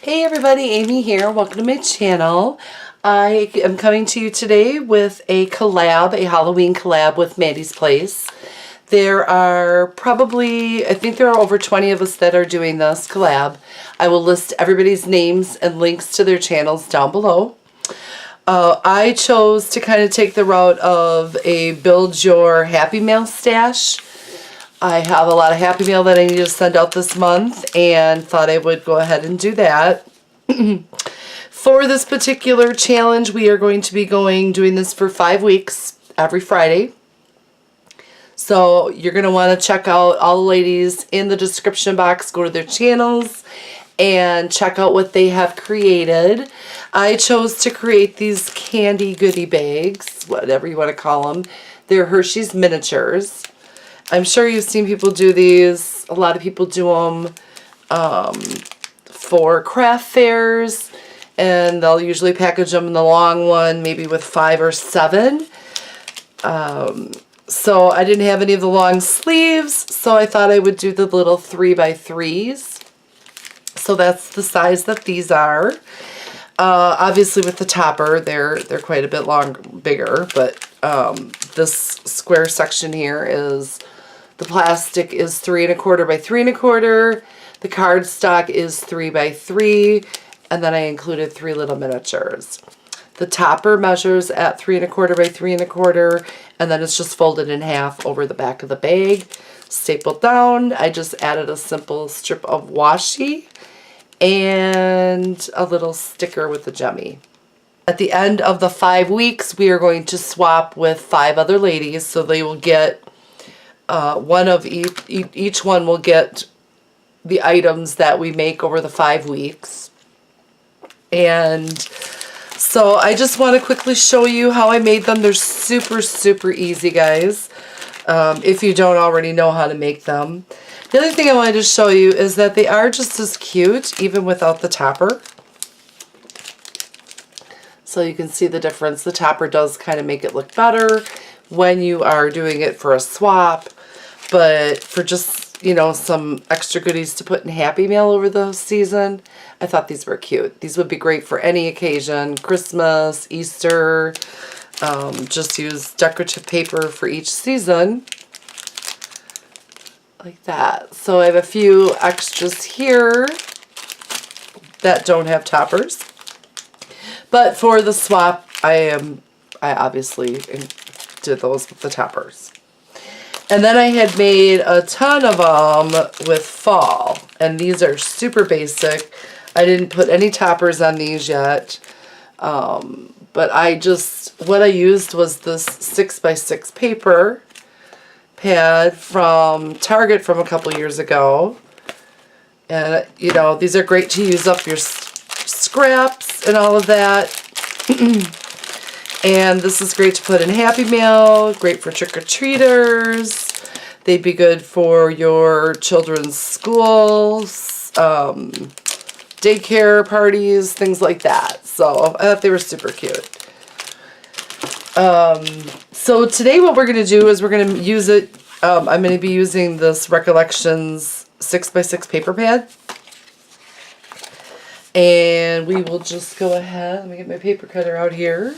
Hey everybody, Amy here. Welcome to my channel. I am coming to you today with a collab, a Halloween collab with Mandie's Place. There are probably, I think there are over 20 of us that are doing this collab. I will list everybody's names and links to their channels down below. I chose to kind of take the route of a build your Happy Mail stash. I have a lot of Happy Mail that I need to send out this month and thought I would go ahead and do that. For this particular challenge, we are going to be doing this for 5 weeks every Friday. So you're going to want to check out all the ladies in the description box, go to their channels and check out what they have created. I chose to create these candy goodie bags, whatever you want to call them. They're Hershey's miniatures. I'm sure you've seen people do these. A lot of people do them for craft fairs, and they'll usually package them in the long one, maybe with 5 or 7. So I didn't have any of the long sleeves, so I thought I would do the little 3x3s. So that's the size that these are. Obviously with the topper, they're quite a bit bigger, but this square section here is, the plastic is 3 1/4 by 3 1/4. The cardstock is 3 by 3, and then I included 3 little miniatures. The topper measures at 3 1/4 by 3 1/4, and then it's just folded in half over the back of the bag, stapled down. I just added a simple strip of washi and a little sticker with the gemmy. At the end of the 5 weeks, we are going to swap with 5 other ladies, so they will get one of each one will get the items that we make over the 5 weeks. And so I just want to quickly show you how I made them. They're super easy, guys, if you don't already know how to make them. The other thing I wanted to show you is that they are just as cute even without the topper. So you can see the difference. The topper does kind of make it look better when you are doing it for a swap, but for just, you know, some extra goodies to put in Happy Mail over the season, I thought these were cute. These would be great for any occasion, Christmas, Easter. Just use decorative paper for each season, like that. So I have a few extras here that don't have toppers, but for the swap, I obviously did those with the toppers. And then I had made a ton of them with fall, and these are super basic. I didn't put any toppers on these yet, but what I used was this 6x6 paper pad from Target from a couple years ago. And, you know, these are great to use up your scraps and all of that. And this is great to put in Happy Mail, great for trick-or-treaters. They'd be good for your children's schools, daycare parties, things like that. So I thought they were super cute. So today what we're going to do is we're going to use it. I'm going to be using this Recollections 6x6 paper pad. And we will just go ahead. Let me get my paper cutter out here.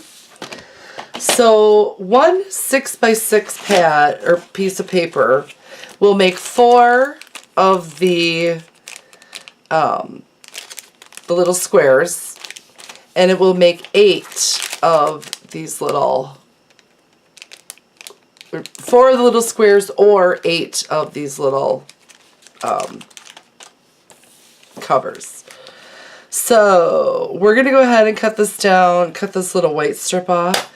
So one 6x6 pad or piece of paper will make 4 of the little squares, and it will make 8 of these little, 4 of the little squares or 8 of these little covers. So we're going to go ahead and cut this down, cut this little white strip off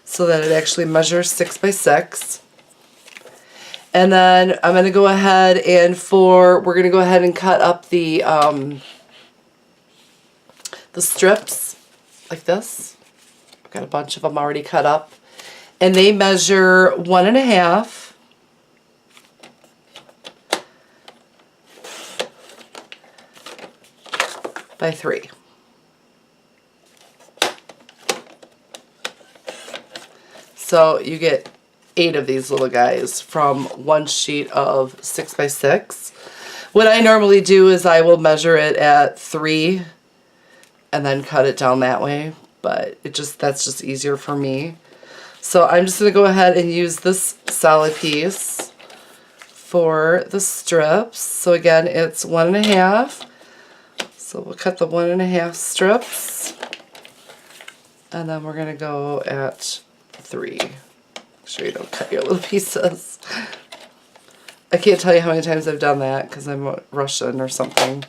so that it actually measures 6x6. And then I'm going to go ahead and we're going to go ahead and cut up the strips like this. I've got a bunch of them already cut up. And they measure 1.5 by 3. So you get 8 of these little guys from one sheet of 6x6. What I normally do is I will measure it at 3 and then cut it down that way, but that's just easier for me. So I'm just going to go ahead and use this solid piece for the strips. So again, it's 1.5. So we'll cut the 1.5 strips, and then we're going to go at 3. Make sure you don't cut your little pieces. I can't tell you how many times I've done that because I'm Russian or something.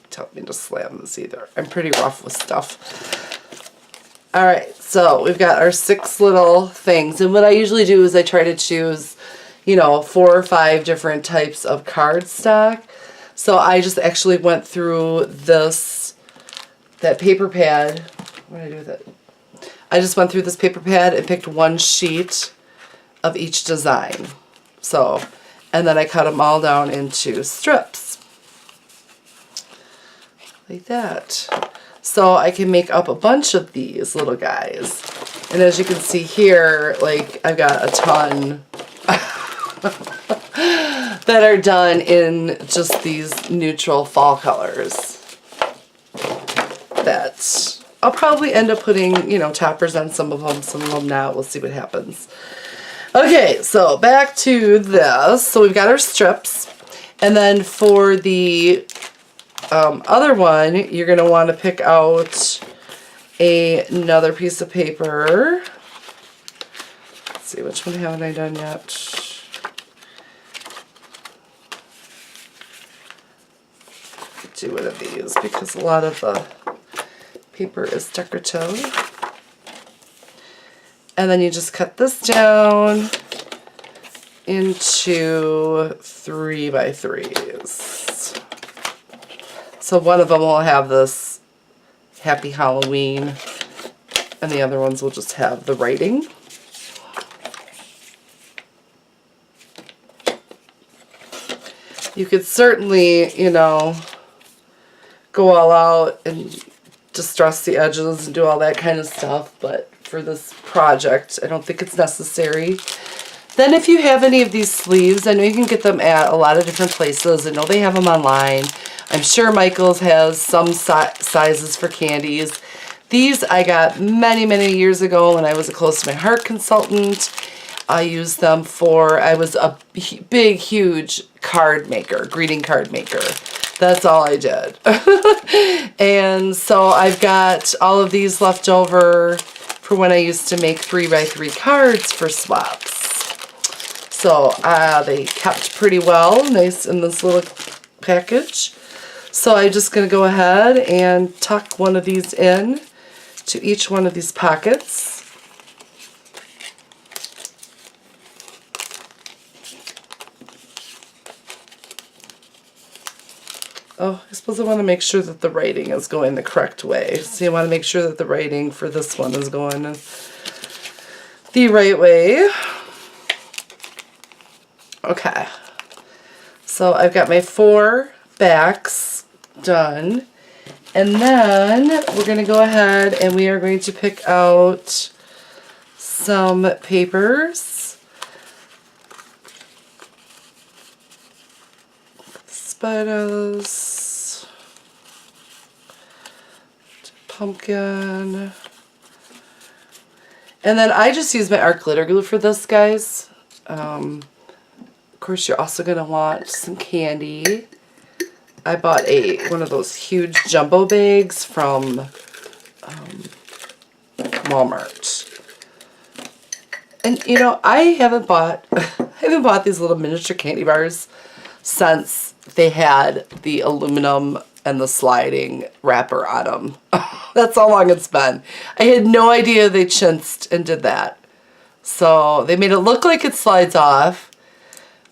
Tell me to slam this either. I'm pretty rough with stuff. Alright, so we've got our 6 little things. And what I usually do is I try to choose, you know, 4 or 5 different types of cardstock. So I just actually went through that paper pad. What did I do with it? I just went through this paper pad and picked 1 sheet of each design. So, and then I cut them all down into strips. Like that. So I can make up a bunch of these little guys. And as you can see here, like I've got a ton that are done in just these neutral fall colors. That I'll probably end up putting, you know, toppers on some of them not. We'll see what happens. Okay, so back to this. So we've got our strips. And then for the other one, you're going to want to pick out another piece of paper. Let's see, which one haven't I done yet? Do one of these because a lot of the paper is decorative. And then you just cut this down into 3x3s. So one of them will have this Happy Halloween, and the other ones will just have the writing. You could certainly, you know, go all out and distress the edges and do all that kind of stuff, but for this project, I don't think it's necessary. Then if you have any of these sleeves, I know you can get them at a lot of different places. I know they have them online. I'm sure Michael's has some sizes for candies. These I got many, many years ago when I was a Close to My Heart consultant. I used them for, I was a big, huge card maker, greeting card maker. That's all I did. And so I've got all of these left over for when I used to make 3x3 cards for swaps. So they kept pretty well, nice in this little package. So I'm just going to go ahead and tuck one of these in to each one of these pockets. Oh, I suppose I want to make sure that the writing is going the correct way. So you want to make sure that the writing for this one is going the right way. Okay. So I've got my 4 backs done. And then we're going to go ahead and we are going to pick out some papers. Spiders, pumpkin, and then I just use my art glitter glue for this, guys. Of course, you're also going to want some candy. I bought one of those huge jumbo bags from Walmart, and you know I haven't bought these little miniature candy bars since they had the aluminum and the sliding wrapper on them. That's how long it's been. I had no idea they chinsed and did that. So they made it look like it slides off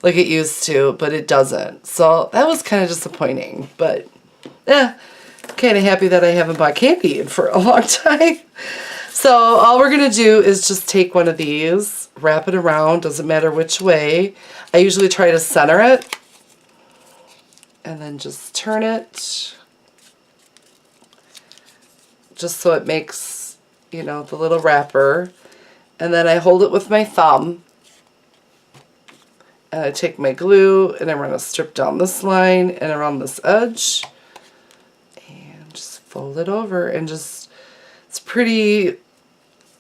like it used to, but it doesn't. So that was kind of disappointing, but kind of happy that I haven't bought candy in for a long time. So all we're going to do is just take one of these, wrap it around, doesn't matter which way. I usually try to center it. And then just turn it just so it makes, you know, the little wrapper. And then I hold it with my thumb And I take my glue and I run a strip down this line and around this edge. And just fold it over and just, it's pretty,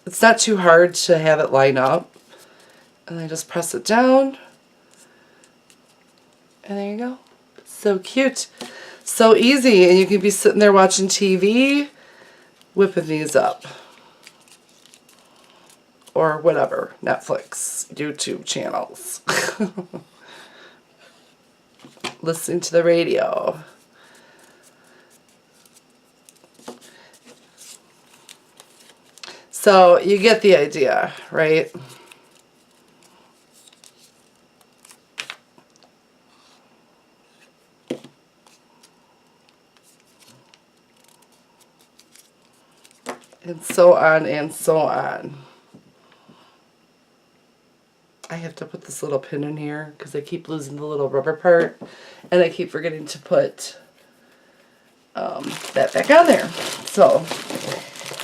it's not too hard to have it line up. And I just press it down. And there you go. So cute. So easy. And you can be sitting there watching TV, whipping these up. Or whatever. Netflix, YouTube channels. Listening to the radio. So you get the idea, right? And so on and so on. I have to put this little pin in here because I keep losing the little rubber part. And I keep forgetting to put that back on there. So,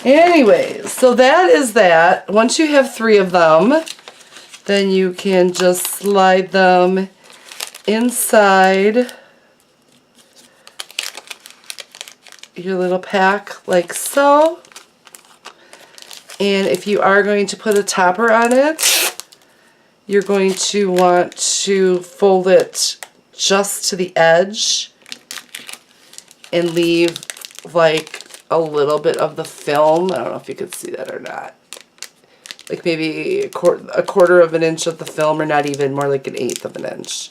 anyways, so that is that. Once you have 3 of them, then you can just slide them inside your little pack like so. And if you are going to put a topper on it, you're going to want to fold it just to the edge and leave like a little bit of the film. I don't know if you can see that or not. Like maybe a quarter of an inch of the film, or not even, more like 1/8 of an inch.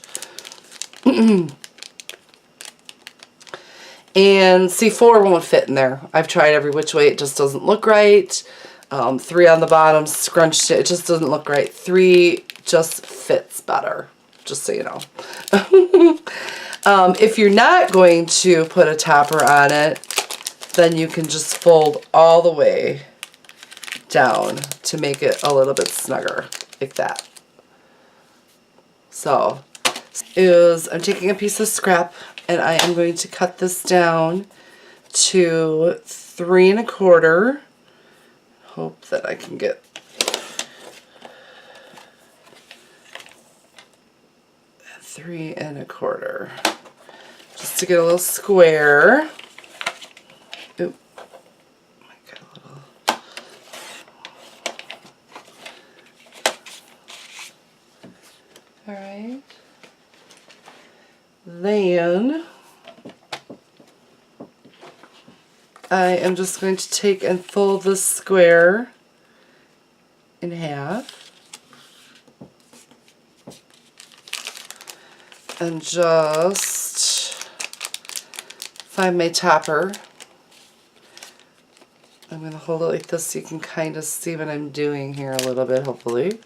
And see, 4 won't fit in there. I've tried every which way. It just doesn't look right. 3 on the bottom, scrunched it. It just doesn't look right. 3 just fits better, just so you know. If you're not going to put a topper on it, then you can just fold all the way down to make it a little bit snugger, like that. So, I'm taking a piece of scrap and I am going to cut this down to 3 1/4. Hope that I can get that 3 1/4, just to get a little square. Oop, I got a little. All right. Then I am just going to take and fold this square in half and just find my topper. I'm going to hold it like this so you can kind of see what I'm doing here a little bit, hopefully.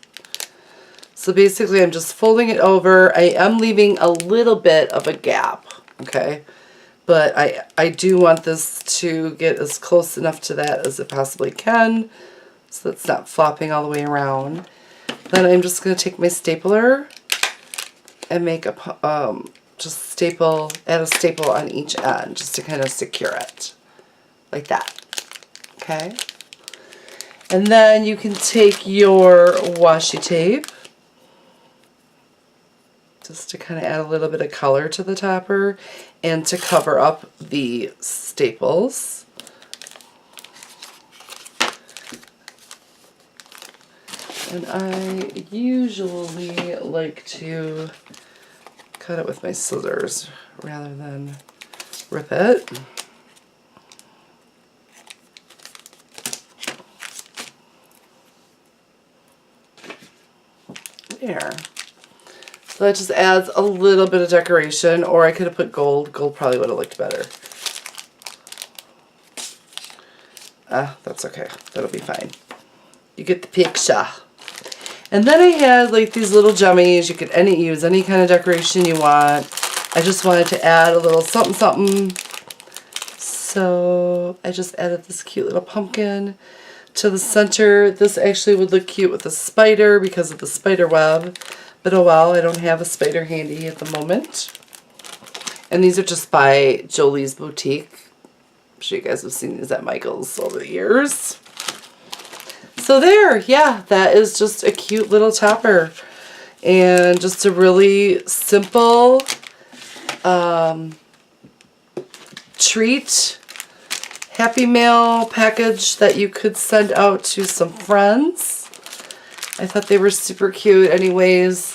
So basically I'm just folding it over. I am leaving a little bit of a gap, okay? But I do want this to get as close enough to that as it possibly can, so it's not flopping all the way around. Then I'm just going to take my stapler and make a just add a staple on each end just to kind of secure it, like that. Okay. And then you can take your washi tape, just to kind of add a little bit of color to the topper and to cover up the staples. And I usually like to cut it with my scissors rather than rip it. There. So that just adds a little bit of decoration, or I could have put gold. Gold probably would have looked better. That's okay. That'll be fine. You get the picture. And then I had like these little jummies. You could use any kind of decoration you want. I just wanted to add a little something something. So I just added this cute little pumpkin to the center. This actually would look cute with a spider because of the spider web. But oh well, I don't have a spider handy at the moment. And these are just by Jolie's Boutique. I'm sure you guys have seen these at Michael's over the years. So there, yeah, that is just a cute little topper. And just a really simple treat, Happy Mail package that you could send out to some friends. I thought they were super cute anyways.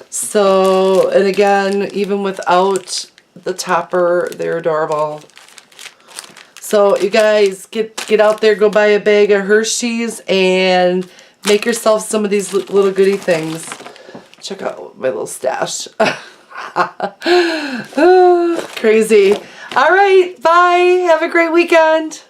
So, and again, even without the topper, they're adorable. So you guys, get out there, go buy a bag of Hershey's and make yourself some of these little goodie things. Check out my little stash. Crazy. All right, bye. Have a great weekend.